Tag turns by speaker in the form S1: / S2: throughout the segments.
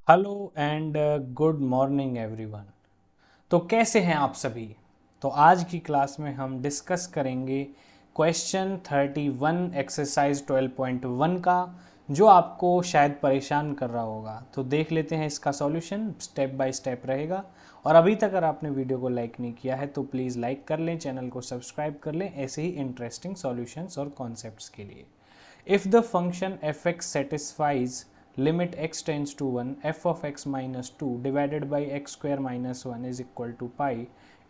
S1: Hello and good morning everyone. तो कैसे हैं आप सभी। तो आज की क्लास में हम डिस्कस करेंगे क्वेश्चन 31 एक्सरसाइज 12.1 का, जो आपको शायद परेशान कर रहा होगा। तो देख लेते हैं इसका सॉल्यूशन, स्टेप बाय स्टेप रहेगा। और अभी तक अगर आपने वीडियो को लाइक नहीं किया है तो प्लीज़ लाइक कर लें, चैनल को सब्सक्राइब कर लें ऐसे ही इंटरेस्टिंग सॉल्यूशंस और कॉन्सेप्ट्स के लिए। If the function f(x) satisfies limit x tends to 1 f of x minus 2 divided by x square minus 1 is equal to pi,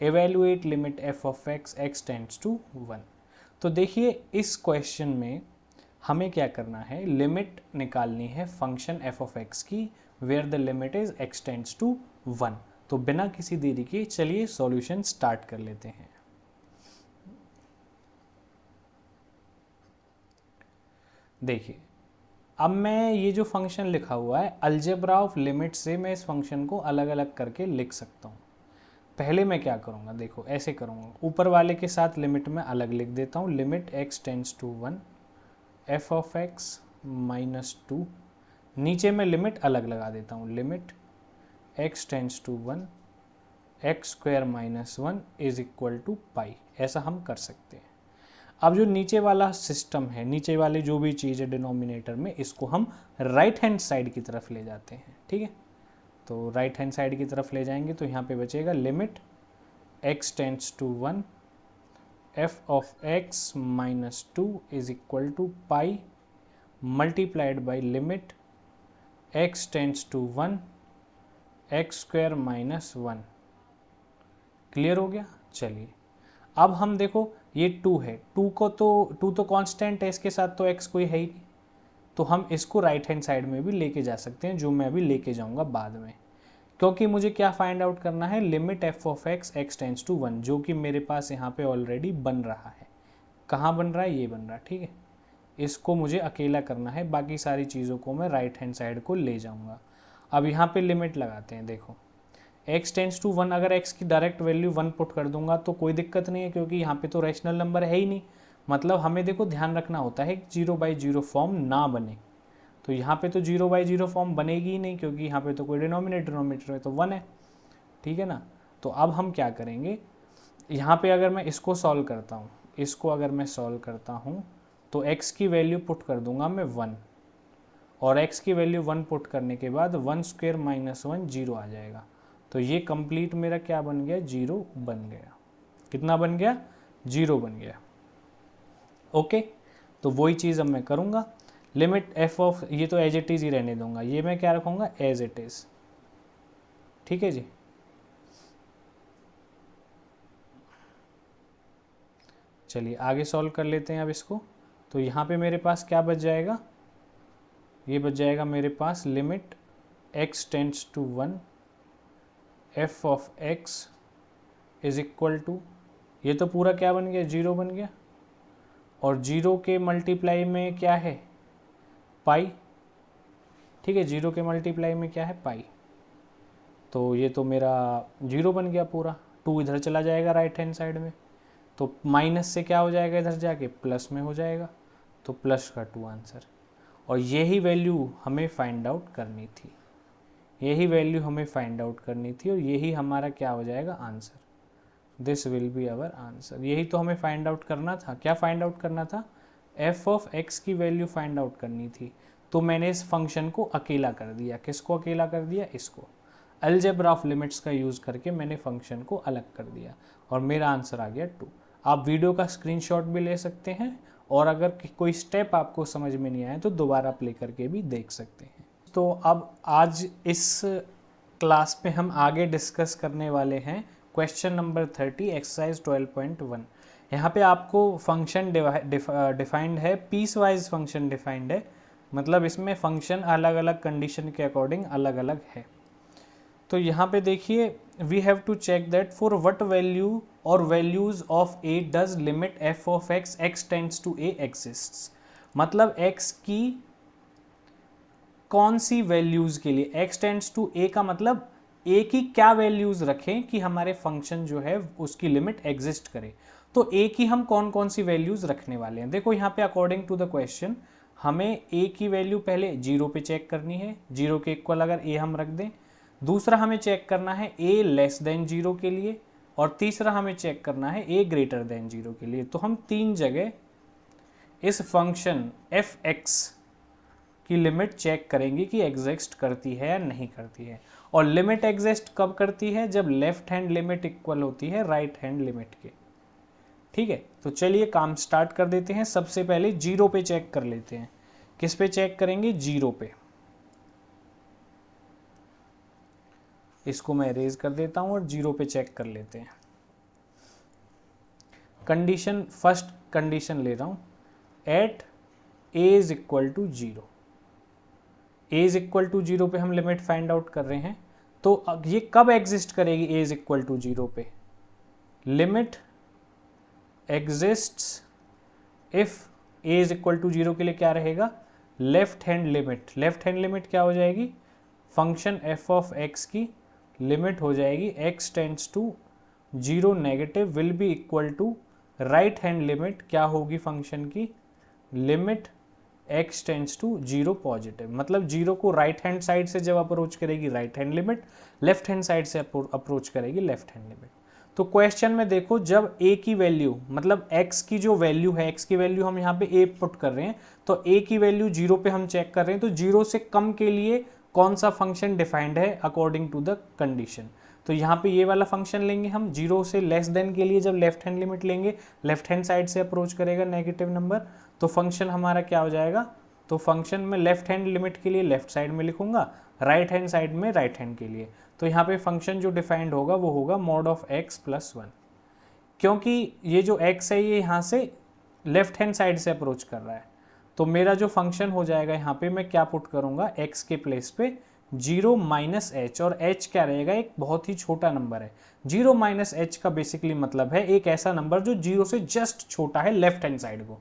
S1: evaluate limit f of x tends to 1। तो देखिए इस question में हमें क्या करना है, लिमिट निकालनी है फंक्शन f of x की, where the limit is x tends to 1। तो बिना किसी देरी के चलिए सॉल्यूशन स्टार्ट कर लेते हैं। देखिए अब मैं ये जो फंक्शन लिखा हुआ है अलजेब्रा ऑफ लिमिट से मैं इस फंक्शन को अलग अलग करके लिख सकता हूँ। पहले मैं क्या करूँगा, देखो ऐसे करूँगा, ऊपर वाले के साथ लिमिट में अलग लिख देता हूँ, limit x tends to 1 f of x minus 2। नीचे में लिमिट अलग लगा देता हूँ, limit x tends to 1 x square minus 1 is equal to pi. ऐसा हम कर सकते हैं। अब जो नीचे वाला सिस्टम है, नीचे वाली जो भी चीज़ है डिनोमिनेटर में, इसको हम राइट हैंड साइड की तरफ ले जाते हैं। ठीक है, तो राइट हैंड साइड की तरफ ले जाएंगे तो यहाँ पे बचेगा limit x tends to 1 f of x minus 2 is equal to pi multiplied by limit x tends to 1 x square minus 1। Clear हो गया। चलिए अब हम देखो ये 2 है, 2 तो कांस्टेंट है, इसके साथ तो x कोई है ही नहीं, तो हम इसको राइट हैंड साइड में भी लेके जा सकते हैं, जो मैं अभी लेके जाऊंगा बाद में। क्योंकि मुझे क्या फाइंड आउट करना है, limit f of x tends to 1, जो कि मेरे पास यहाँ पे ऑलरेडी बन रहा है। कहाँ बन रहा है, ये बन रहा है। ठीक है, इसको मुझे अकेला करना है, बाकी सारी चीज़ों को मैं राइट हैंड साइड को ले जाऊँगा। अब यहाँ पे लिमिट लगाते हैं। देखो x टेंड्स टू 1, अगर x की डायरेक्ट वैल्यू 1 पुट कर दूंगा तो कोई दिक्कत नहीं है, क्योंकि यहाँ पे तो रैशनल नंबर है ही नहीं। मतलब हमें देखो ध्यान रखना होता है कि 0/0 फॉर्म ना बने। तो यहाँ पे तो 0/0 फॉर्म बनेगी ही नहीं, क्योंकि यहाँ पे तो कोई डिनोमिनेटर में तो 1 है। ठीक है ना। तो अब हम क्या करेंगे, यहाँ पे अगर मैं इसको सॉल्व करता हूँ, इसको अगर मैं सॉल्व करता हूँ तो x की वैल्यू पुट कर दूंगा मैं 1, और x की वैल्यू 1 पुट करने के बाद 1 स्क्वायर माइनस 1 0 आ जाएगा। तो ये कंप्लीट मेरा क्या बन गया, 0 बन गया। कितना बन गया, 0 बन गया। ओके, तो वही चीज़ अब मैं करूँगा। लिमिट f ऑफ, ये तो एज इट इज़ ही रहने दूंगा, ये मैं क्या रखूँगा, एज इट इज़। ठीक है जी। चलिए आगे सॉल्व कर लेते हैं अब इसको। तो यहाँ पे मेरे पास क्या बच जाएगा, ये बच जाएगा मेरे पास limit x tends to 1 f of x is equal to, ये तो पूरा क्या बन गया, 0 बन गया, और 0 के मल्टीप्लाई में क्या है, पाई। ठीक है, 0 के मल्टीप्लाई में क्या है, पाई। तो ये तो मेरा 0 बन गया पूरा। 2 इधर चला जाएगा राइट हैंड साइड में, तो माइनस से क्या हो जाएगा, इधर जाके प्लस में हो जाएगा, तो प्लस का 2 आंसर। और यही वैल्यू हमें फाइंड आउट करनी थी, यही वैल्यू हमें फाइंड आउट करनी थी, और यही हमारा क्या हो जाएगा, answer. This will be our answer. यही तो हमें फाइंड आउट करना था। क्या फाइंड आउट करना था, f ऑफ x की वैल्यू फाइंड आउट करनी थी। तो मैंने इस फंक्शन को अकेला कर दिया। किसको अकेला कर दिया, इसको। अलजेब्रा ऑफ लिमिट्स का यूज़ करके मैंने फंक्शन को अलग कर दिया, और मेरा आंसर आ गया 2। आप वीडियो का स्क्रीनशॉट भी ले सकते हैं, और अगर कोई स्टेप आपको समझ में नहीं आए तो दोबारा प्ले करके भी देख सकते हैं। तो अब आज इस क्लास में हम आगे डिस्कस करने वाले हैं क्वेश्चन नंबर 30 एक्सरसाइज 12.1। यहाँ पे आपको फंक्शन डिफाइंड है, पीस वाइज फंक्शन डिफाइंड है, मतलब इसमें फंक्शन अलग अलग कंडीशन के अकॉर्डिंग अलग अलग है। तो यहाँ पे देखिए, we have to check that for what value और values of a does limit f of x tends to a exists. मतलब x की कौन सी वैल्यूज के लिए, x टेंड्स टू a का मतलब a की क्या वैल्यूज रखें कि हमारे फंक्शन जो है उसकी लिमिट एग्जिस्ट करे। तो a की हम कौन कौन सी वैल्यूज रखने वाले हैं, देखो यहाँ पे अकॉर्डिंग टू द क्वेश्चन हमें a की वैल्यू पहले 0 पे चेक करनी है, 0 के इक्वल अगर a हम रख दें। दूसरा हमें चेक करना है a लेस देन 0 के लिए, और तीसरा हमें चेक करना है a ग्रेटर देन 0 के लिए। तो हम 3 जगह इस फंक्शन f(x) की लिमिट चेक करेंगे कि एग्जिस्ट करती है या नहीं करती है। और लिमिट एग्जिस्ट कब करती है? जब लेफ्ट हैंड लिमिट इक्वल होती है राइट हैंड लिमिट के। ठीक है, तो चलिए काम स्टार्ट कर देते हैं। सबसे पहले 0 पे चेक कर लेते हैं। किस पे चेक करेंगे? 0 पे। इसको मैं इरेज कर देता हूं और 0 पे चेक कर लेते हैं। कंडीशन, फर्स्ट कंडीशन ले रहा हूं, at a is equal to 0। a is equal to 0 पे हम लिमिट फाइंड आउट कर रहे हैं। तो अब ये कब एग्जिस्ट करेगी a इज इक्वल टू 0 पे? Limit exists if a is equal to 0 के लिए क्या रहेगा? Left hand limit. Left hand limit क्या हो जाएगी? फंक्शन f(x) की लिमिट हो जाएगी x tends to 0 negative will be equal to right hand limit क्या होगी फंक्शन की? Limit x tends to 0 positive. मतलब 0 को राइट हैंड साइड से जब अप्रोच करेगी right hand limit, left hand side से अप्रोच करेगी लेफ्ट हैंड लिमिट। तो क्वेश्चन में देखो, जब a की वैल्यू, मतलब x की जो वैल्यू है, x की वैल्यू हम यहाँ पे a पुट कर रहे हैं, तो a की वैल्यू 0 पे हम चेक कर रहे हैं। तो 0 से कम के लिए कौन सा फंक्शन डिफाइंड है अकॉर्डिंग टू द कंडीशन? तो यहाँ पे ये वाला फंक्शन लेंगे हम। 0 से लेस देन के लिए जब लेफ्ट हैंड लिमिट लेंगे, लेफ्ट हैंड साइड से अप्रोच करेगा नेगेटिव नंबर, तो फंक्शन हमारा क्या हो जाएगा? तो फंक्शन में लेफ्ट हैंड लिमिट के लिए लेफ्ट साइड में लिखूंगा, राइट हैंड साइड में राइट हैंड के लिए। तो यहाँ पे फंक्शन जो डिफाइंड होगा वो होगा mod ऑफ x प्लस 1। क्योंकि ये जो x है ये यहाँ से लेफ्ट हैंड साइड से अप्रोच कर रहा है, तो मेरा जो फंक्शन हो जाएगा यहाँ पे मैं क्या पुट करूँगा? x के प्लेस पे 0 माइनस एच, और h क्या रहेगा? एक बहुत ही छोटा नंबर है। 0 माइनस एच का बेसिकली मतलब है एक ऐसा नंबर जो 0 से जस्ट छोटा है लेफ्ट हैंड साइड को।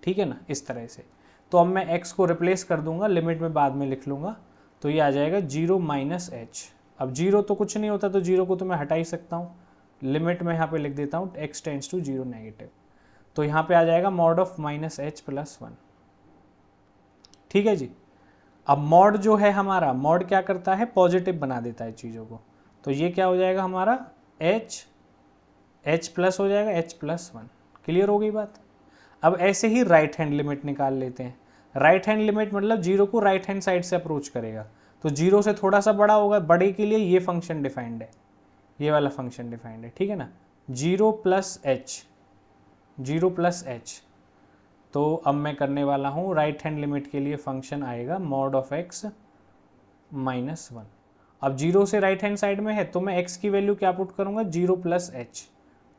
S1: ठीक है ना, इस तरह से। तो अब मैं x को रिप्लेस कर दूंगा, लिमिट में बाद में लिख लूंगा, तो ये आ जाएगा 0 माइनस एच। अब 0 तो कुछ नहीं होता, तो 0 को तो मैं हटा ही सकता हूँ। लिमिट में यहाँ पे लिख देता हूँ x टेंड्स टू 0 नेगेटिव। तो यहाँ पे आ जाएगा mod of minus H plus 1। ठीक है जी। अब मॉड जो है हमारा, मॉड क्या करता है? पॉजिटिव बना देता है चीज़ों को। तो ये क्या हो जाएगा हमारा? h प्लस हो जाएगा h प्लस 1। क्लियर हो गई बात? अब ऐसे ही राइट हैंड लिमिट निकाल लेते हैं। राइट हैंड लिमिट मतलब 0 को राइट हैंड साइड से अप्रोच करेगा, तो 0 से थोड़ा सा बड़ा होगा। बड़े के लिए ये फंक्शन डिफाइंड है, ये वाला फंक्शन डिफाइंड है। ठीक है ना, 0 प्लस एच, 0 प्लस एच। तो अब मैं करने वाला हूँ राइट हैंड लिमिट के लिए फंक्शन आएगा mod ऑफ x माइनस 1। अब 0 से राइट हैंड साइड में है, तो मैं x की वैल्यू क्या पुट करूँगा? 0 प्लस एच।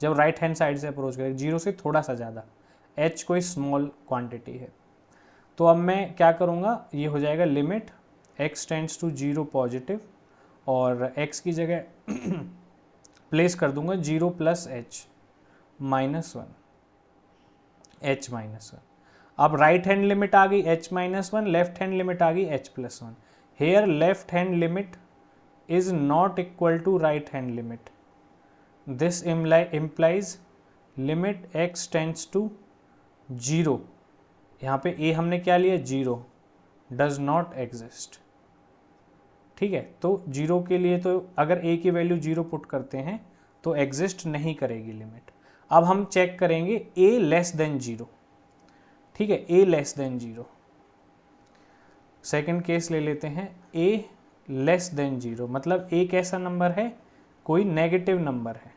S1: जब राइट हैंड साइड से अप्रोच करेगा 0 से थोड़ा सा ज़्यादा, h कोई स्मॉल क्वांटिटी है। तो अब मैं क्या करूँगा? ये हो जाएगा limit x tends to 0 positive, और x की जगह प्लेस कर दूंगा 0 plus h minus 1, h minus 1। अब राइट हैंड लिमिट आ गई h minus 1, left hand limit आ गई h plus 1। Here left hand limit is not equal to right hand limit. This implies limit x tends to 0। यहाँ पे a हमने क्या लिया? 0 डज नॉट एग्जिस्ट। ठीक है, तो 0 के लिए तो अगर a की वैल्यू 0 पुट करते हैं तो एग्जिस्ट नहीं करेगी लिमिट। अब हम चेक करेंगे a लेस देन 0। ठीक है, a less then 0। Second case ले लेते हैं, a लेस देन 0, मतलब a कैसा नंबर है? कोई नेगेटिव नंबर है।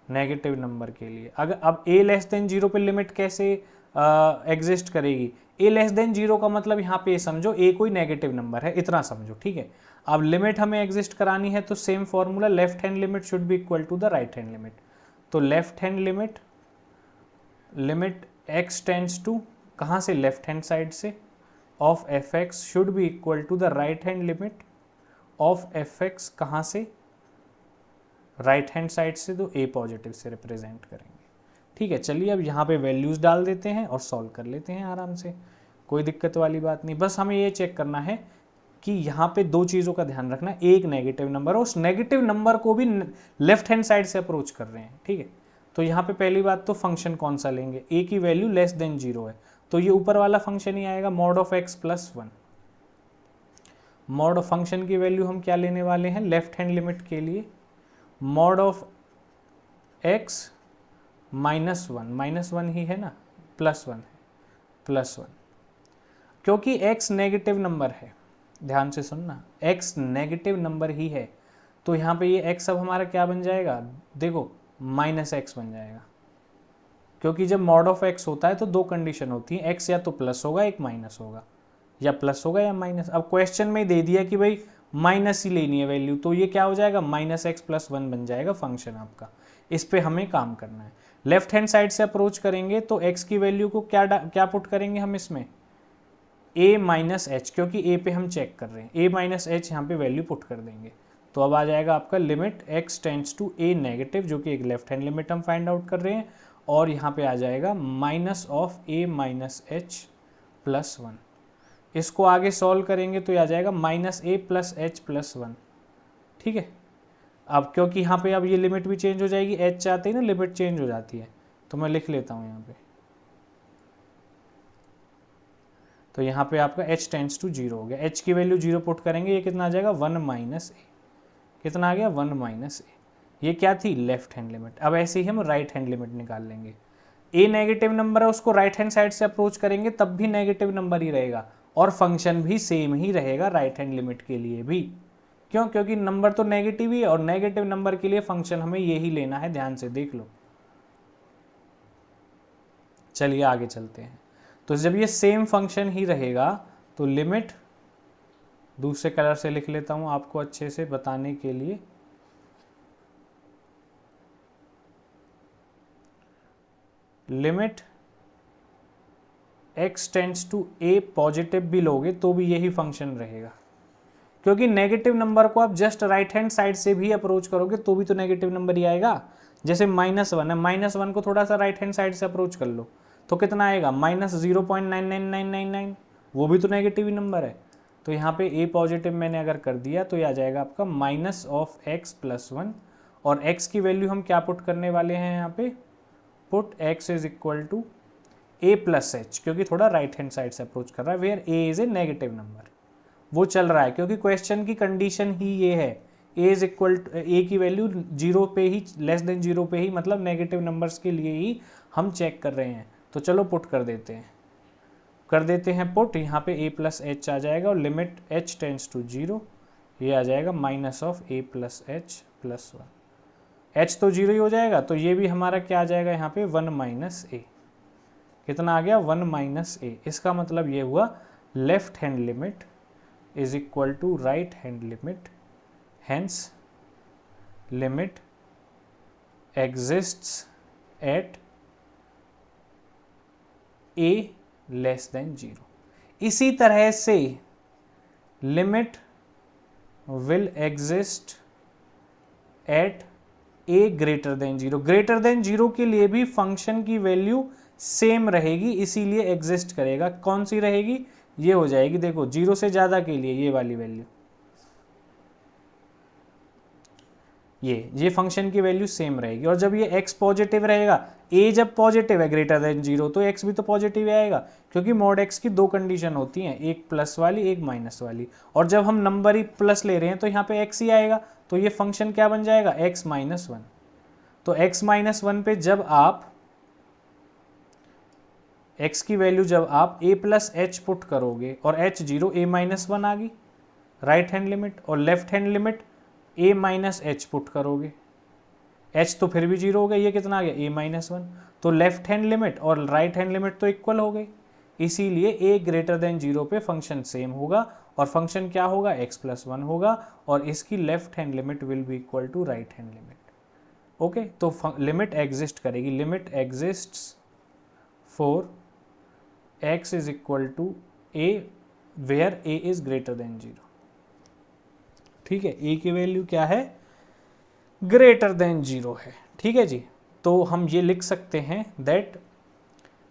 S1: नेगेटिव नंबर के लिए अगर अब a लेस देन 0 पे लिमिट कैसे एग्जिस्ट करेगी? a लेस देन 0 का मतलब यहाँ पे समझो a कोई नेगेटिव नंबर है, इतना समझो। ठीक है, अब लिमिट हमें एग्जिस्ट करानी है, तो same formula, left hand limit should be equal to the right hand limit. तो left hand limit, limit x tends to कहाँ से? लेफ्ट हैंड साइड से, of fx should be equal to the right hand limit of fx कहाँ से? Right hand side से, तो a positive से represent करेंगे। ठीक है, चलिए अब यहाँ पे वैल्यूज़ डाल देते हैं और सॉल्व कर लेते हैं आराम से, कोई दिक्कत वाली बात नहीं। बस हमें ये चेक करना है कि यहाँ पे दो चीज़ों का ध्यान रखना, एक नेगेटिव नंबर और उस नेगेटिव नंबर को भी लेफ्ट हैंड साइड से अप्रोच कर रहे हैं। ठीक है, तो यहाँ पे पहली बात तो फंक्शन कौन सा लेंगे? a की वैल्यू लेस देन 0 है, तो ये ऊपर वाला फंक्शन ही आएगा mod of x plus one. Mod of function की वैल्यू हम क्या लेने वाले हैं लेफ्ट हैंड लिमिट के लिए, mod of x minus one ही है ना, प्लस वन है, प्लस वन, क्योंकि x नेगेटिव नंबर है, ध्यान से सुनना, x नेगेटिव नंबर ही है, तो यहाँ पे ये x अब हमारा क्या बन जाएगा, देखो माइनस एक्स बन जाएगा, क्योंकि जब मॉड ऑफ x होता है तो दो कंडीशन होती है, x या तो प्लस होगा एक माइनस होगा, या प्लस होगा या माइनस। अब क्वेश्चन में दे दिया कि भाई माइनस ही लेनी है वैल्यू, तो ये क्या हो जाएगा माइनस एक्स प्लस वन बन जाएगा फंक्शन आपका। इस पे हमें काम करना है। लेफ्ट हैंड साइड से अप्रोच करेंगे तो x की वैल्यू को क्या पुट करेंगे हम इसमें, a माइनस एच, क्योंकि a पे हम चेक कर रहे हैं, a माइनस एच यहाँ पे वैल्यू पुट कर देंगे, तो अब आ जाएगा आपका limit x tends to a negative, जो कि एक लेफ्ट हैंड लिमिट हम फाइंड आउट कर रहे हैं, और यहाँ पे आ जाएगा minus of a minus H plus one. इसको आगे सॉल्व करेंगे तो आ जाएगा minus A plus H plus one. ठीक है, अब क्योंकि यहाँ पे अब ये लिमिट भी चेंज हो जाएगी, h चाहते ही ना लिमिट चेंज हो जाती है, तो मैं लिख लेता हूँ यहाँ पे, तो यहाँ पे आपका h टेंड्स टू जीरो हो गया, h की वैल्यू जीरो पुट करेंगे, ये कितना आ जाएगा वन माइनस ए, कितना आ गया वन माइनस ए, ये क्या थी लेफ्ट हैंड लिमिट। अब ऐसे ही हम राइट हैंड लिमिट निकाल लेंगे, a नेगेटिव नंबर है उसको राइट हैंड साइड से अप्रोच करेंगे तब भी नेगेटिव नंबर ही रहेगा, और फंक्शन भी सेम ही रहेगा राइट हैंड लिमिट के लिए भी, क्यों, क्योंकि नंबर तो नेगेटिव ही है, और नेगेटिव नंबर के लिए फंक्शन हमें यही लेना है, ध्यान से देख लो। चलिए आगे चलते हैं, तो जब ये सेम फंक्शन ही रहेगा तो लिमिट, दूसरे कलर से लिख लेता हूं आपको अच्छे से बताने के लिए, limit x tends to a positive भी लोगे तो भी यही फंक्शन रहेगा, क्योंकि नेगेटिव नंबर को आप जस्ट राइट हैंड साइड से भी अप्रोच करोगे तो भी तो नेगेटिव नंबर ही आएगा। जैसे माइनस वन है, माइनस वन को थोड़ा सा राइट हैंड साइड से अप्रोच कर लो तो कितना आएगा माइनस 0.99999, वो भी तो नेगेटिव ही नंबर है। तो यहाँ पे a पॉजिटिव मैंने अगर कर दिया तो ये आ जाएगा आपका minus of x plus one, और x की वैल्यू हम क्या पुट करने वाले हैं यहाँ पे, put x is equal to a plus H, क्योंकि थोड़ा राइट हैंड साइड से अप्रोच कर रहा है, where a is A negative number, वो चल रहा है क्योंकि क्वेश्चन की कंडीशन ही ये है, a is equal to a की वैल्यू जीरो पे ही, लेस देन जीरो पे ही, मतलब नेगेटिव नंबर्स के लिए ही हम चेक कर रहे हैं। तो चलो पुट कर देते हैं पुट, यहाँ पे a प्लस एच आ जाएगा, और limit h tends to zero, ये आ जाएगा minus of a plus H plus one, h तो जीरो ही हो जाएगा, तो ये भी हमारा क्या आ जाएगा यहाँ पे वन माइनस ए, कितना आ गया वन माइनस ए। इसका मतलब ये हुआ left hand limit is equal to right hand limit, hence limit exists at a less than zero. इसी तरह से limit will exist at a greater than zero, greater than zero के लिए भी फंक्शन की वैल्यू सेम रहेगी, इसीलिए exist करेगा। कौन सी रहेगी, ये हो जाएगी, देखो जीरो से ज्यादा के लिए ये वाली वैल्यू, ये फंक्शन की वैल्यू सेम रहेगी। और जब ये x पॉजिटिव रहेगा, a जब पॉजिटिव है ग्रेटर देन जीरो, तो x भी तो पॉजिटिव आएगा, क्योंकि मॉड x की दो कंडीशन होती हैं, एक प्लस वाली एक माइनस वाली, और जब हम नंबर ही प्लस ले रहे हैं तो यहाँ पे x ही आएगा, तो ये फंक्शन क्या बन जाएगा x माइनस वन। तो x माइनस वन पे जब आप x की वैल्यू जब आप a प्लस एच पुट करोगे, और h zero, a minus one आ गई राइट हैंड लिमिट, और left hand limit a minus h put करोगे, h तो फिर भी जीरो हो गया, ये कितना आ गया a माइनस वन, तो लेफ्ट हैंड लिमिट और राइट हैंड लिमिट तो इक्वल हो गई, इसीलिए a ग्रेटर देन जीरो पे फंक्शन सेम होगा, और फंक्शन क्या होगा x प्लस वन होगा, और इसकी left hand limit will be equal to right hand limit. Okay, तो लिमिट एग्जिस्ट करेगी, limit exists for x is equal to a where a is greater than zero. ठीक है, a की value क्या है, ग्रेटर देन जीरो है। ठीक है जी, तो हम ये लिख सकते हैं that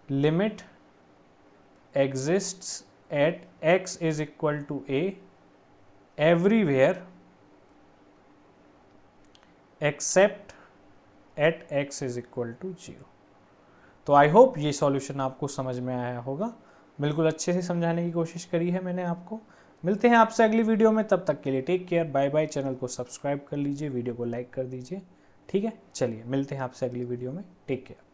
S1: limit exists at x is equal to a everywhere except at x is equal to zero. तो आई होप ये सॉल्यूशन आपको समझ में आया होगा। बिल्कुल अच्छे से समझाने की कोशिश करी है मैंने आपको। मिलते हैं आपसे अगली वीडियो में, तब तक के लिए take care, bye bye. Channel को सब्सक्राइब कर लीजिए, वीडियो को लाइक कर दीजिए। ठीक है, चलिए मिलते हैं आपसे अगली वीडियो में। Take care.